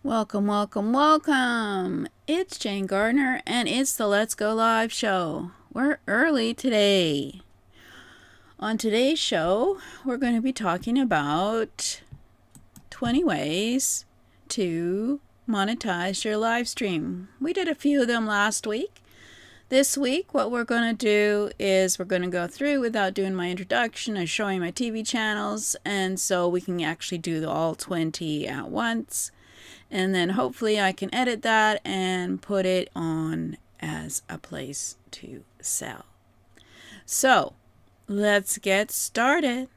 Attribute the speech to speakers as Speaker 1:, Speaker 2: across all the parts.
Speaker 1: Welcome, welcome, welcome. It's Jane Gardner and it's the Let's Go Live show. We're early today. On today's show, we're going to be talking about 20 ways to monetize your live stream. We did a few of them last week. This week, what we're going to do is we're going to go through without doing my introduction and showing my TV channels, and so we can actually do all 20 at once. And then hopefully I can edit that and put it on as a place to sell. So let's get started.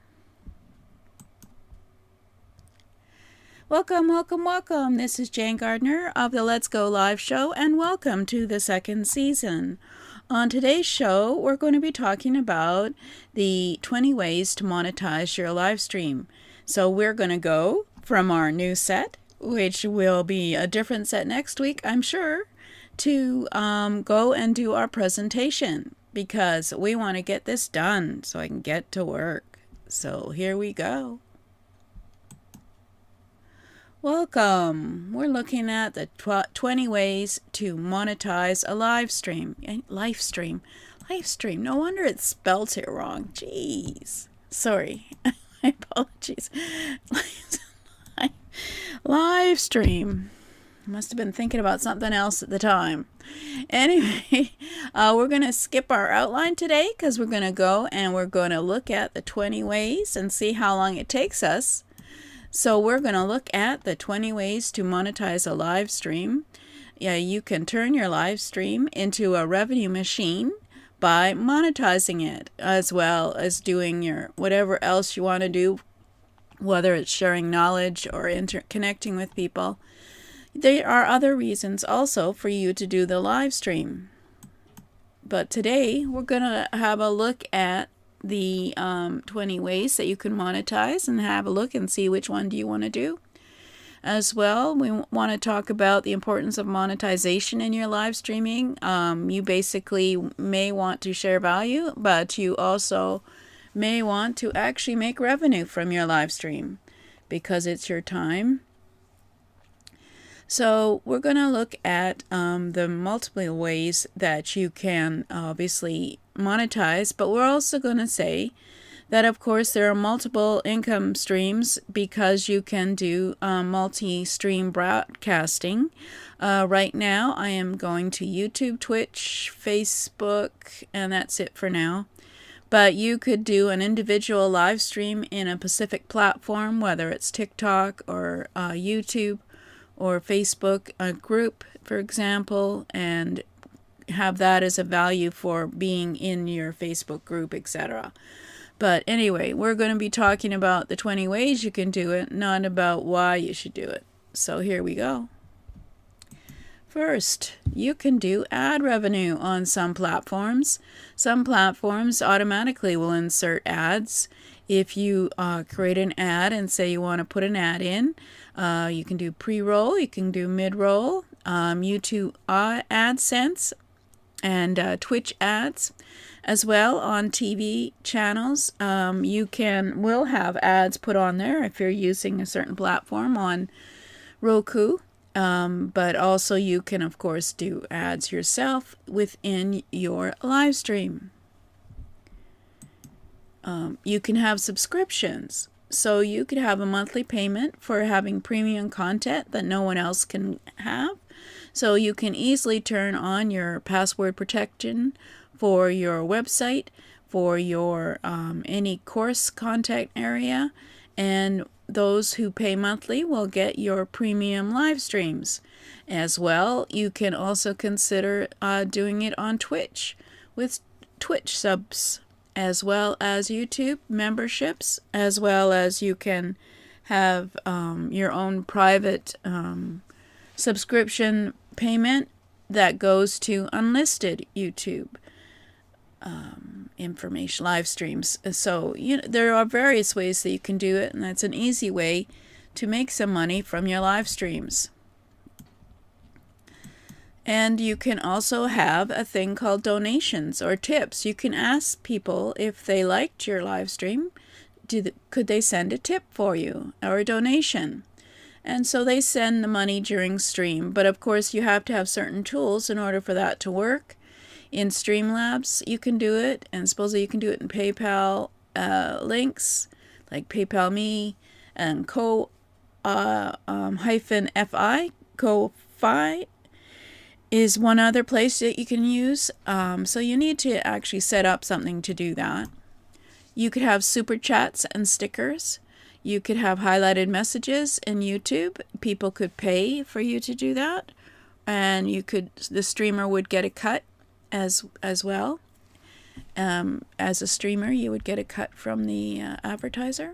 Speaker 1: Welcome, welcome, welcome. This is Jane Gardner of the Let's Go Live show, and welcome to the second season. On today's show, we're going to be talking about the 20 ways to monetize your live stream. So we're going to go from our new set, which will be a different set next week, I'm sure, to go and do our presentation because we want to get this done so I can get to work. So here we go. Welcome. We're looking at the 20 ways to monetize a live stream. Live stream. No wonder it's spelled here wrong. Jeez. Sorry. My apologies. Live stream. Must have been thinking about something else at the time. Anyway, we're going to skip our outline today because we're going to go and we're going to look at the 20 ways and see how long it takes us. So we're going to look at the 20 ways to monetize a live stream. Yeah, you can turn your live stream into a revenue machine by monetizing it, as well as doing your whatever else you want to do, whether it's sharing knowledge or connecting with people. There are other reasons also for you to do the live stream. But today we're going to have a look at the 20 ways that you can monetize and have a look and see which one do you want to do. As well, we want to talk about the importance of monetization in your live streaming. You basically may want to share value, but you also may want to actually make revenue from your live stream because it's your time. So we're going to look at the multiple ways that you can obviously monetize, but we're also going to say that of course there are multiple income streams because you can do multi-stream broadcasting. Right now I am going to YouTube, Twitch, Facebook, and that's it for now. But you could do an individual live stream in a specific platform, whether it's TikTok or YouTube or Facebook, a group, for example, and have that as a value for being in your Facebook group, etc. But anyway, we're going to be talking about the 20 ways you can do it, not about why you should do it. So here we go. First, you can do ad revenue on some platforms. Some platforms automatically will insert ads. If you create an ad and say you want to put an ad in, you can do pre-roll, you can do mid-roll, YouTube AdSense, and Twitch ads. As well on TV channels, you will have ads put on there if you're using a certain platform on Roku. But also you can of course do ads yourself within your live stream. You can have subscriptions. So you could have a monthly payment for having premium content that no one else can have. So you can easily turn on your password protection for your website, for your any course content area, and those who pay monthly will get your premium live streams. As well, you can also consider doing it on Twitch with Twitch subs, as well as YouTube memberships, as well as you can have your own private subscription payment that goes to unlisted YouTube information live streams. So there are various ways that you can do it, and that's an easy way to make some money from your live streams. And you can also have a thing called donations or tips. You can ask people if they liked your live stream, could they send a tip for you or a donation? And so they send the money during stream. But of course, you have to have certain tools in order for that to work. In Streamlabs, you can do it, and supposedly you can do it in PayPal links, like PayPal Me and -fi, Ko-fi is one other place that you can use. So you need to actually set up something to do that. You could have super chats and stickers. You could have highlighted messages in YouTube. People could pay for you to do that, and the streamer would get a cut as well. As a streamer, you would get a cut from the advertiser.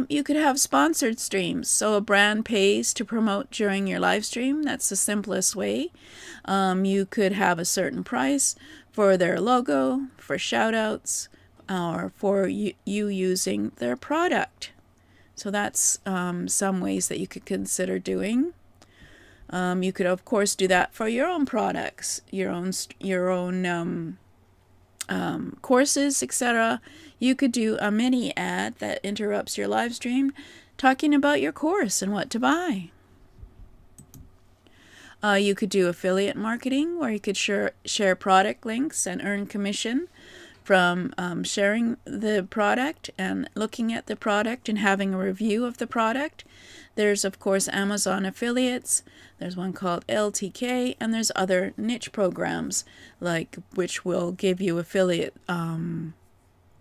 Speaker 1: You could have sponsored streams, so a brand pays to promote during your live stream. That's the simplest way. You could have a certain price for their logo, for shout-outs, or for you using their product. So that's some ways that you could consider doing. You could, of course, do that for your own products, your own courses, etc. You could do a mini ad that interrupts your live stream talking about your course and what to buy. You could do affiliate marketing, where you could share product links and earn commission from sharing the product and looking at the product and having a review of the product. There's, of course, Amazon affiliates. There's one called LTK, and there's other niche programs which will give you affiliate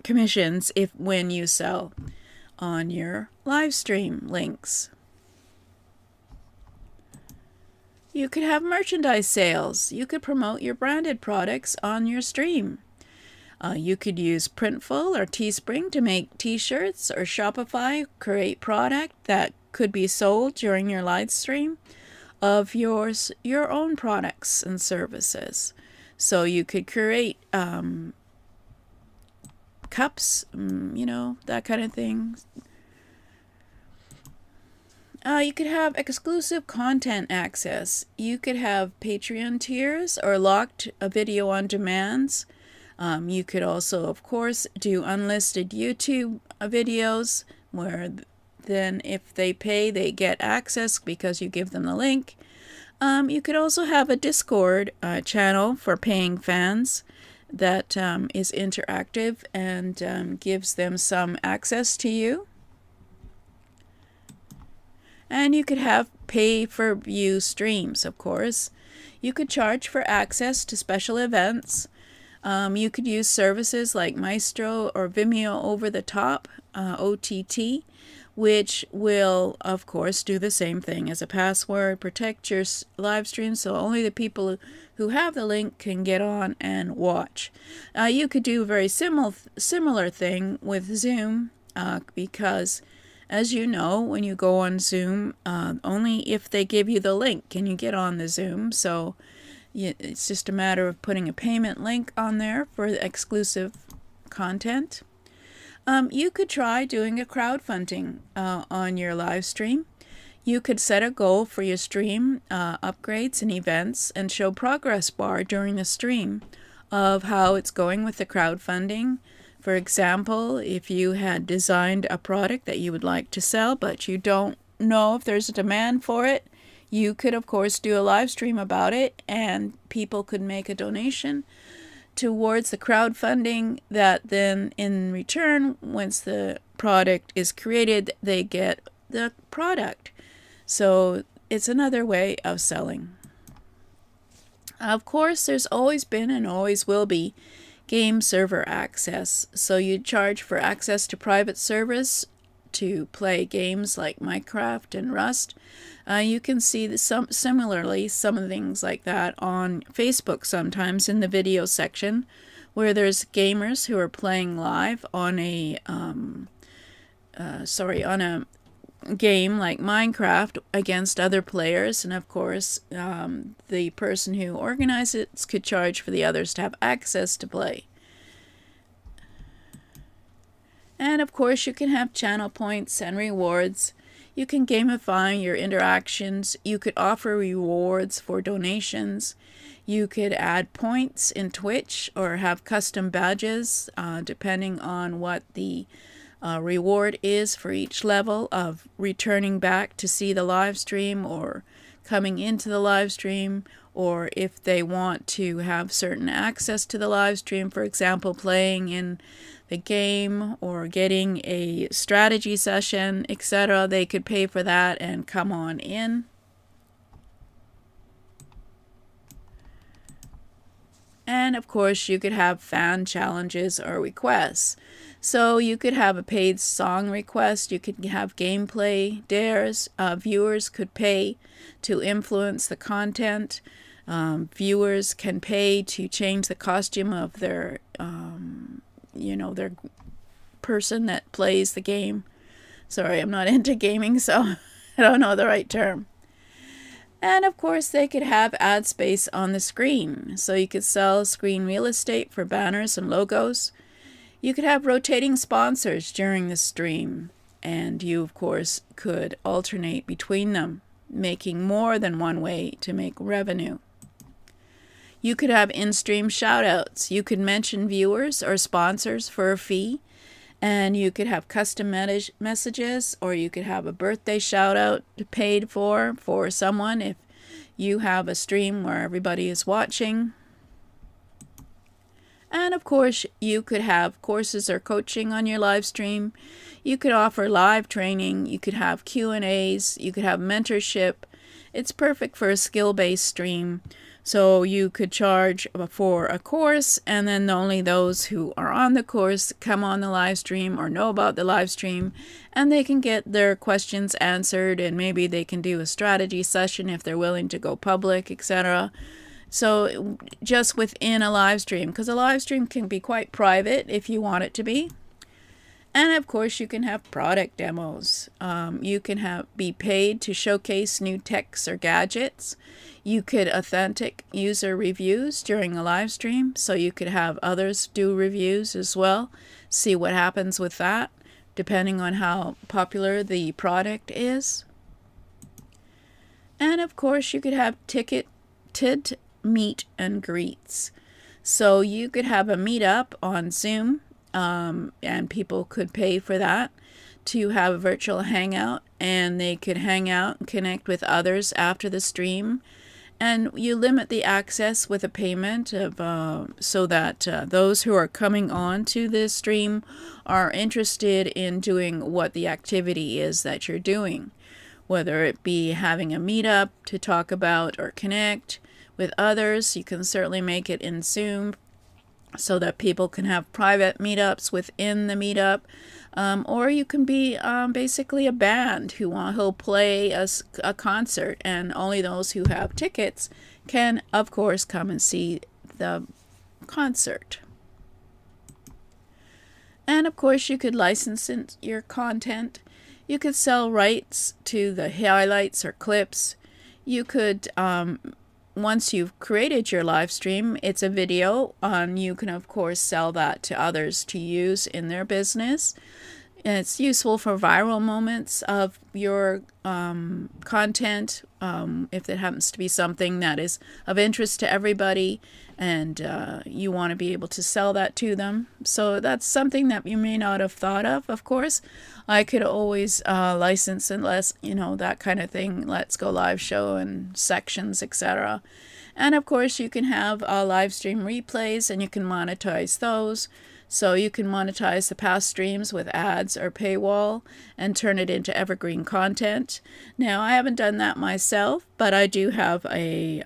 Speaker 1: commissions when you sell on your live stream links. You could have merchandise sales. You could promote your branded products on your stream. You could use Printful or Teespring to make t-shirts, or Shopify create product that could be sold during your live stream of your own products and services. So you could create cups, that kind of thing. You could have exclusive content access. You could have Patreon tiers or locked video on demands. You could also, of course, do unlisted YouTube videos where then if they pay, they get access because you give them the link. You could also have a Discord channel for paying fans that is interactive and gives them some access to you. And you could have pay-for-view streams, of course. You could charge for access to special events. You could use services like Maestro or Vimeo over the top, OTT, which will, of course, do the same thing as a password, protect your live stream so only the people who have the link can get on and watch. You could do a very similar thing with Zoom because, as you know, when you go on Zoom, only if they give you the link can you get on the Zoom. So it's just a matter of putting a payment link on there for the exclusive content. You could try doing a crowdfunding on your live stream. You could set a goal for your stream upgrades and events and show progress bar during the stream of how it's going with the crowdfunding. For example, if you had designed a product that you would like to sell, but you don't know if there's a demand for it, you could, of course, do a live stream about it, and people could make a donation towards the crowdfunding that then, in return, once the product is created, they get the product. So it's another way of selling. Of course, there's always been and always will be game server access. So you charge for access to private servers to play games like Minecraft and Rust. You can see similarly some of the things like that on Facebook sometimes in the video section, where there's gamers who are playing live on a game like Minecraft against other players, and of course the person who organizes it could charge for the others to have access to play. And of course you can have channel points and rewards. You can gamify your interactions. You could offer rewards for donations. You could add points in Twitch or have custom badges depending on what the reward is for each level of returning back to see the live stream or coming into the live stream, or if they want to have certain access to the live stream, for example, playing in the game or getting a strategy session, etc., they could pay for that and come on in. And of course, you could have fan challenges or requests. So you could have a paid song request, you could have gameplay dares, viewers could pay to influence the content. Viewers can pay to change the costume of their, their person that plays the game. Sorry, I'm not into gaming, so I don't know the right term. And of course, they could have ad space on the screen. So you could sell screen real estate for banners and logos. You could have rotating sponsors during the stream. And you, of course, could alternate between them, making more than one way to make revenue. You could have in-stream shoutouts. You could mention viewers or sponsors for a fee. And you could have custom messages, or you could have a birthday shout out paid for someone if you have a stream where everybody is watching. And of course, you could have courses or coaching on your live stream. You could offer live training. You could have Q&As. You could have mentorship. It's perfect for a skill-based stream. So you could charge for a course, and then only those who are on the course come on the live stream or know about the live stream, and they can get their questions answered, and maybe they can do a strategy session if they're willing to go public, etc. So just within a live stream, because a live stream can be quite private if you want it to be. And of course, you can have product demos. You can be paid to showcase new techs or gadgets. You could authentic user reviews during a live stream, so you could have others do reviews as well. See what happens with that, depending on how popular the product is. And of course, you could have ticketed meet and greets. So you could have a meetup on Zoom. And people could pay for that to have a virtual hangout, and they could hang out and connect with others after the stream. And you limit the access with a payment of so that those who are coming on to this stream are interested in doing what the activity is that you're doing, whether it be having a meetup to talk about or connect with others. You can certainly make it in Zoom, so that people can have private meetups within the meetup. Or you can be basically a band who'll play a concert, and only those who have tickets can, of course, come and see the concert. And of course, you could license your content. You could sell rights to the highlights or clips. You could once you've created your live stream, it's a video, you can of course sell that to others to use in their business. And it's useful for viral moments of your content, if it happens to be something that is of interest to everybody, and you want to be able to sell that to them. So that's something that you may not have thought of course. I could always license, unless, that kind of thing, Let's Go Live show and sections, etc. And of course, you can have live stream replays, and you can monetize those. So you can monetize the past streams with ads or paywall and turn it into evergreen content. Now, I haven't done that myself, but I do have a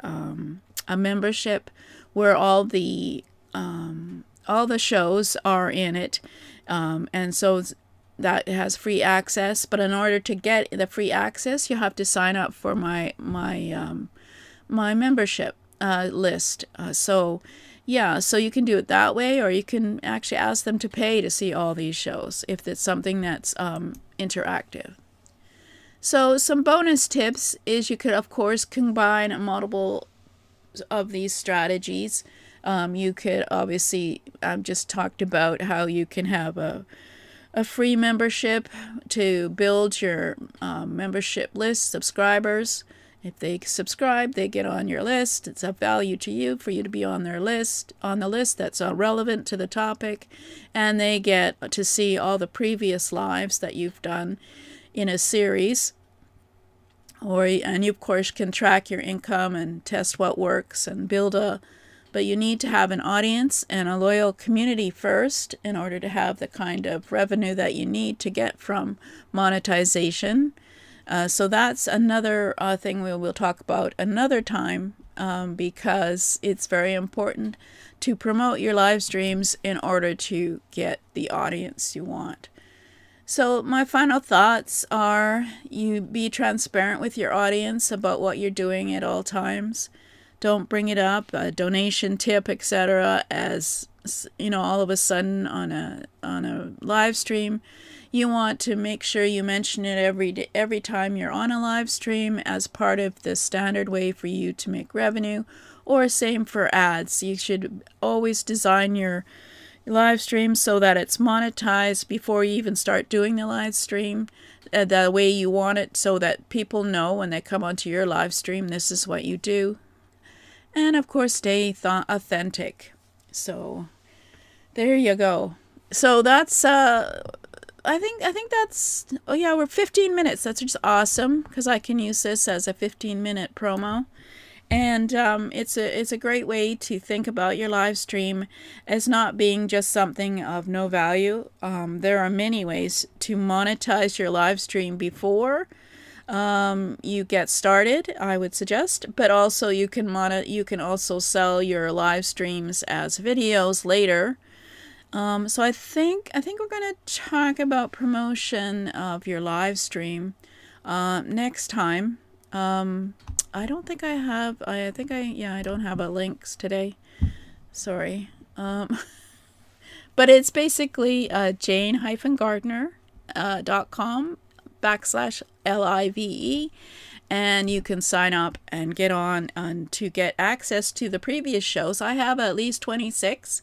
Speaker 1: membership where all the shows are in it, and so that has free access. But in order to get the free access, you have to sign up for my membership list. So you can do it that way, or you can actually ask them to pay to see all these shows if it's something that's interactive. So some bonus tips is you could, of course, combine multiple of these strategies. You could obviously, I've just talked about how you can have a free membership to build your membership list, subscribers, If they subscribe, they get on your list. It's of value to you for you to be on their list, on the list that's relevant to the topic, and they get to see all the previous lives that you've done in a series. And you of course can track your income and test what works and but you need to have an audience and a loyal community first in order to have the kind of revenue that you need to get from monetization. So that's another thing we will talk about another time, because it's very important to promote your live streams in order to get the audience you want. So my final thoughts are, you be transparent with your audience about what you're doing at all times. Don't bring it up, a donation tip, etc., as all of a sudden on a live stream. You want to make sure you mention it every time you're on a live stream as part of the standard way for you to make revenue, or same for ads. You should always design your live stream so that it's monetized before you even start doing the live stream, the way you want it, so that people know when they come onto your live stream, this is what you do. And of course, stay authentic. So there you go. So that's I think that's, oh yeah, we're 15 minutes. That's just awesome, because I can use this as a 15-minute promo. And it's a great way to think about your live stream as not being just something of no value. There are many ways to monetize your live stream before you get started, I would suggest, but also you can also sell your live streams as videos later. So I think we're going to talk about promotion of your live stream next time. I don't think I have. I don't have a links today. Sorry. But it's basically jane-gardner.com/LIVE, and you can sign up and get on to get access to the previous shows. I have at least 26.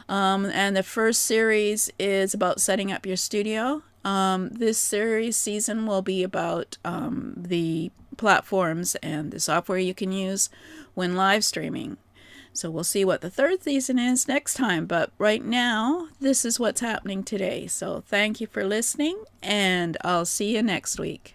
Speaker 1: And the first series is about setting up your studio. This season will be about the platforms and the software you can use when live streaming. So we'll see what the third season is next time. But right now, this is what's happening today. So thank you for listening, and I'll see you next week.